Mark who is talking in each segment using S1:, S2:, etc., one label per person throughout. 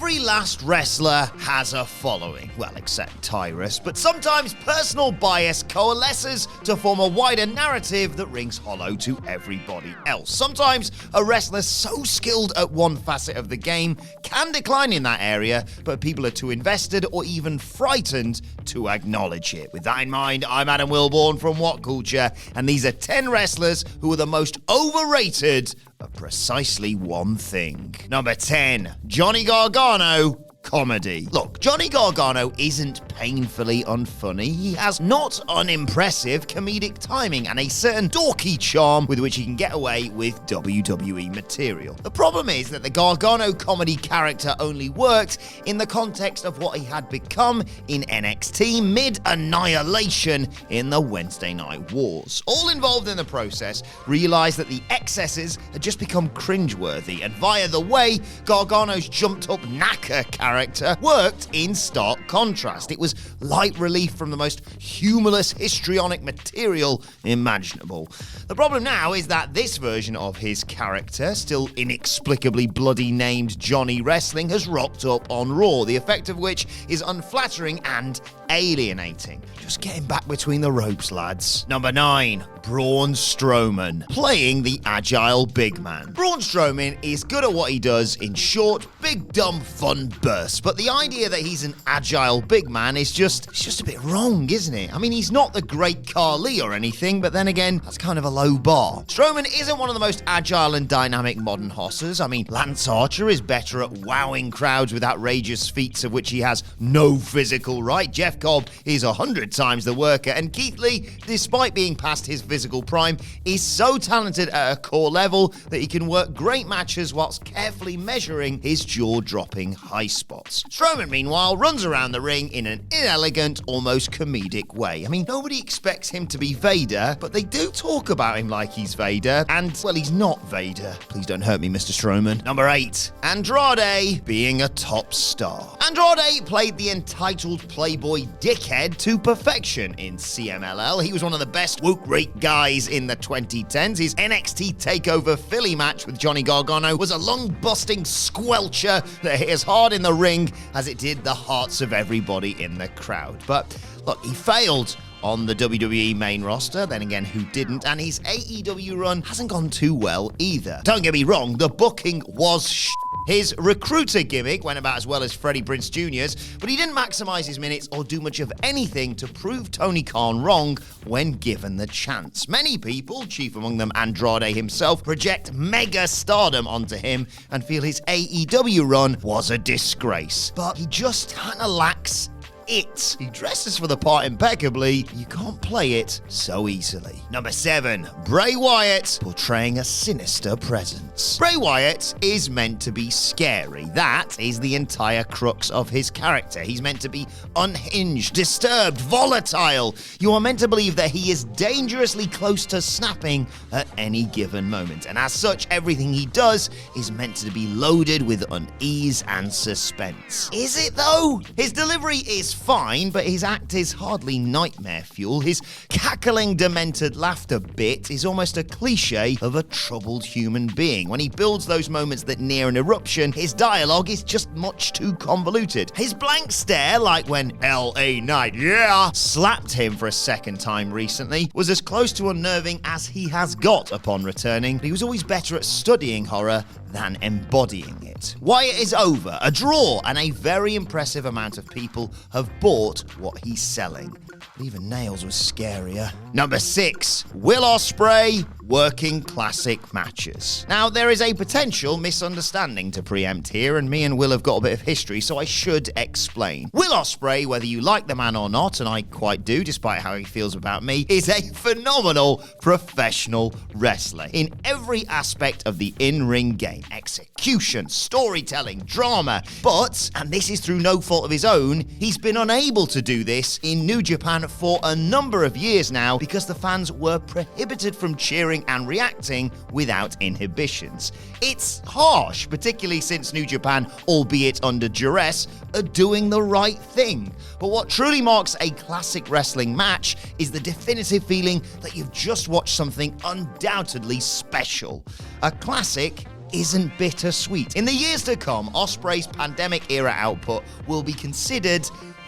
S1: Every last wrestler has a following, well, except Tyrus, but sometimes personal bias coalesces to form a wider narrative that rings hollow to everybody else. Sometimes a wrestler so skilled at one facet of the game can decline in that area, but people are too invested or even frightened to acknowledge it. With that in mind, I'm Adam Wilborn from What Culture, and these are 10 wrestlers who are the most overrated of precisely one thing. Number 10, Johnny Gargano. Comedy. Look, Johnny Gargano isn't painfully unfunny. He has not unimpressive comedic timing and a certain dorky charm with which he can get away with WWE material. The problem is that the Gargano comedy character only worked in the context of what he had become in NXT mid-annihilation in the Wednesday Night Wars. All involved in the process realized that the excesses had just become cringeworthy, and via the way Gargano's jumped-up knacker character worked in stark contrast. It was light relief from the most humorless histrionic material imaginable. The problem now is that this version of his character, still inexplicably bloody named Johnny Wrestling, has rocked up on Raw, the effect of which is unflattering and alienating. Just getting back between the ropes, lads. Number 9, Braun Strowman, playing the agile big man. Braun Strowman is good at what he does in short, big, dumb, fun bursts, but the idea that he's an agile big man is just a bit wrong, isn't it? I mean, he's not the great Khali or anything, but then again, that's kind of a low bar. Strowman isn't one of the most agile and dynamic modern hosses. I mean, Lance Archer is better at wowing crowds with outrageous feats of which he has no physical right. Jeff Cobb is 100 times the worker, and Keith Lee, despite being past his physical prime, is so talented at a core level that he can work great matches whilst carefully measuring his jaw-dropping high spots. Strowman, meanwhile, runs around the ring in an inelegant, almost comedic way. I mean, nobody expects him to be Vader, but they do talk about him like he's Vader, and, well, he's not Vader. Please don't hurt me, Mr. Strowman. Number 8, Andrade being a top star. Andrade played the entitled playboy dickhead to perfection in CMLL. He was one of the best woke rate guys in the 2010s. His NXT TakeOver Philly match with Johnny Gargano was a lung-busting squelcher that hit as hard in the ring as it did the hearts of everybody in the crowd. But look, he failed on the WWE main roster, then again, who didn't? And his AEW run hasn't gone too well either. Don't get me wrong, the booking was his recruiter gimmick went about as well as Freddie Prinze Jr.'s, but he didn't maximize his minutes or do much of anything to prove Tony Khan wrong when given the chance. Many people, chief among them Andrade himself, project mega stardom onto him and feel his AEW run was a disgrace. But he just kinda lacks it. He dresses for the part impeccably. You can't play it so easily. Number 7, Bray Wyatt portraying a sinister presence. Bray Wyatt is meant to be scary. That is the entire crux of his character. He's meant to be unhinged, disturbed, volatile. You are meant to believe that he is dangerously close to snapping at any given moment. And as such, everything he does is meant to be loaded with unease and suspense. Is it though? His delivery is fine, but his act is hardly nightmare fuel. His cackling, demented laughter bit is almost a cliche of a troubled human being. When he builds those moments that near an eruption, his dialogue is just much too convoluted. His blank stare, like when LA Knight, yeah, slapped him for a second time recently, was as close to unnerving as he has got upon returning, but he was always better at studying horror than embodying it. Wyatt is over, a draw, and a very impressive amount of people have bought what he's selling. Even Nails was scarier. Number 6, Will Ospreay working classic matches. Now, there is a potential misunderstanding to preempt here, and me and Will have got a bit of history, so I should explain. Will Ospreay, whether you like the man or not, and I quite do, despite how he feels about me, is a phenomenal professional wrestler in every aspect of the in-ring game. Execution, storytelling, drama. But, and this is through no fault of his own, he's been unable to do this in New Japan for a number of years now because the fans were prohibited from cheering and reacting without inhibitions. It's harsh, particularly since New Japan, albeit under duress, are doing the right thing. But what truly marks a classic wrestling match is the definitive feeling that you've just watched something undoubtedly special. A classic isn't bittersweet. In the years to come, Ospreay's pandemic-era output will be considered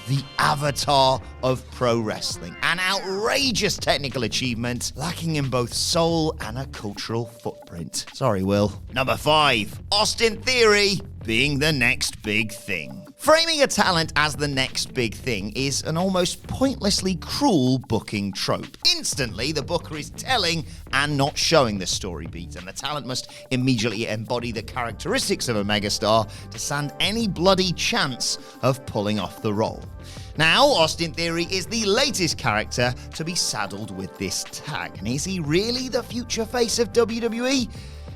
S1: the avatar of pro wrestling. An outrageous technical achievement, lacking in both soul and a cultural footprint. Sorry, Will. Number 5, Austin Theory being the next big thing. Framing a talent as the next big thing is an almost pointlessly cruel booking trope. Instantly, the booker is telling and not showing the story beat, and the talent must immediately embody the characteristics of a megastar to stand any bloody chance of pulling off the role. Now, Austin Theory is the latest character to be saddled with this tag, and is he really the future face of WWE?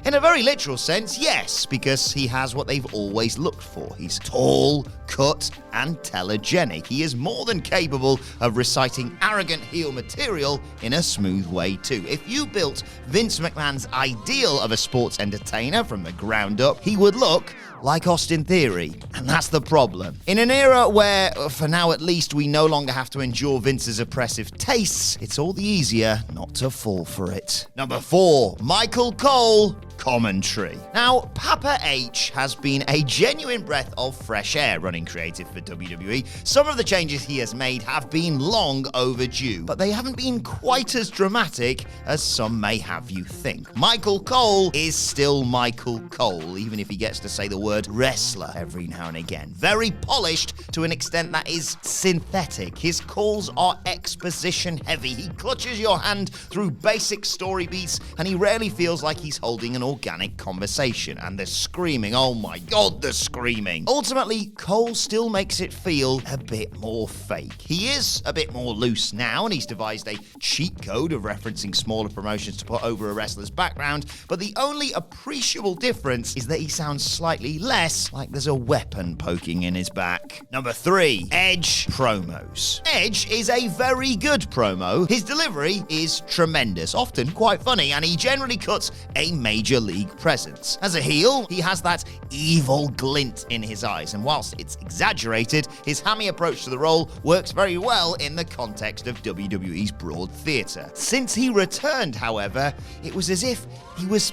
S1: In a very literal sense, yes, because he has what they've always looked for. He's tall, cut, and telegenic. He is more than capable of reciting arrogant heel material in a smooth way too. If you built Vince McMahon's ideal of a sports entertainer from the ground up, he would look like Austin Theory. And that's the problem. In an era where, for now at least, we no longer have to endure Vince's oppressive tastes, it's all the easier not to fall for it. Number 4, Michael Cole commentary. Now, Papa H has been a genuine breath of fresh air running creative for WWE. Some of the changes he has made have been long overdue, but they haven't been quite as dramatic as some may have you think. Michael Cole is still Michael Cole, even if he gets to say the word wrestler every now and again. Very polished to an extent that is synthetic. His calls are exposition heavy. He clutches your hand through basic story beats, and he rarely feels like he's holding an organic conversation. And the screaming, oh my god, the screaming. Ultimately, Cole still makes it feel a bit more fake. He is a bit more loose now, and he's devised a cheat code of referencing smaller promotions to put over a wrestler's background, but the only appreciable difference is that he sounds slightly less like there's a weapon poking in his back. Number 3, Edge promos. Edge is a very good promo. His delivery is tremendous, often quite funny, and he generally cuts a major league presence. As a heel, he has that evil glint in his eyes, and whilst it's exaggerated, his hammy approach to the role works very well in the context of WWE's broad theatre. Since he returned, however, it was as if he was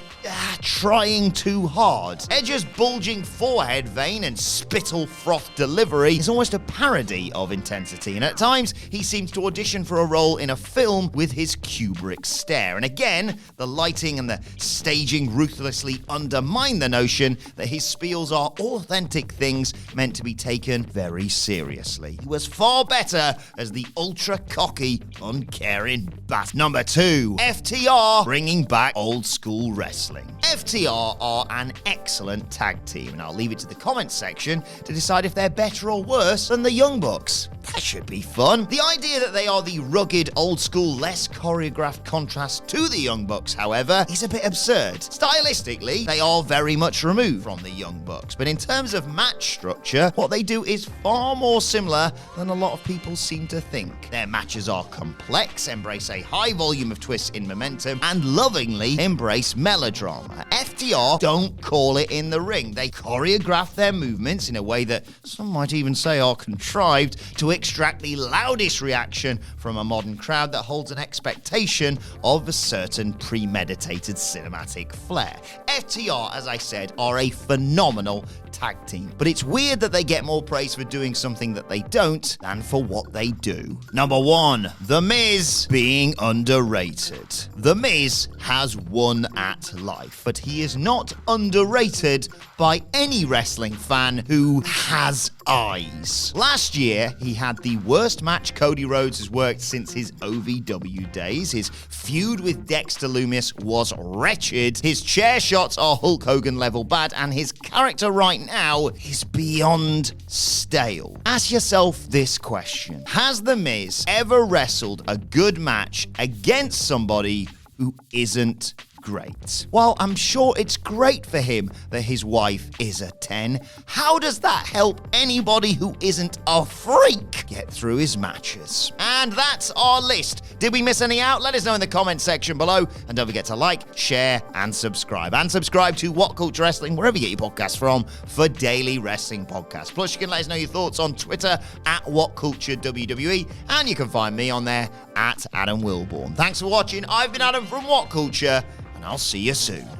S1: trying too hard. Edge's bulging forehead vein and spittle froth delivery is almost a parody of intensity, and at times he seems to audition for a role in a film with his Kubrick stare. And again, the lighting and the staging ruthlessly undermine the notion that his spiels are authentic things meant to be taken very seriously. He was far better as the ultra-cocky, uncaring bat. Number 2, FTR bringing back old school wrestling. FTR are an excellent tag team, and I'll leave it to the comments section to decide if they're better or worse than the Young Bucks. That should be fun. The idea that they are the rugged, old-school, less choreographed contrast to the Young Bucks, however, is a bit absurd. Stylistically, they are very much removed from the Young Bucks, but in terms of match structure, what they do is far more similar than a lot of people seem to think. Their matches are complex, embrace a high volume of twists in momentum, and lovingly embrace melodrama. FTR don't call it in the ring. They choreograph their movements in a way that some might even say are contrived to extract the loudest reaction from a modern crowd that holds an expectation of a certain premeditated cinematic flair. FTR, as I said, are a phenomenal tag team, but it's weird that they get more praise for doing something that they don't than for what they do. Number 1, The Miz being underrated. The Miz has won at life, but he is not underrated by any wrestling fan who has eyes. Last year, he had the worst match Cody Rhodes has worked since his OVW days. His feud with Dexter Lumis was wretched. His chair shots are Hulk Hogan level bad, and his character right now is beyond stale. Ask yourself this question: has The Miz ever wrestled a good match against somebody who isn't great? While I'm sure it's great for him that his wife is a 10, how does that help anybody who isn't a freak get through his matches? And that's our list. Did we miss any out? Let us know in the comments section below, and don't forget to like, share, and subscribe. And subscribe to What Culture Wrestling, wherever you get your podcasts from, for daily wrestling podcasts. Plus, you can let us know your thoughts on Twitter at WhatCultureWWE, and you can find me on there at Adam Wilborn. Thanks for watching. I've been Adam from What Culture, and I'll see you soon.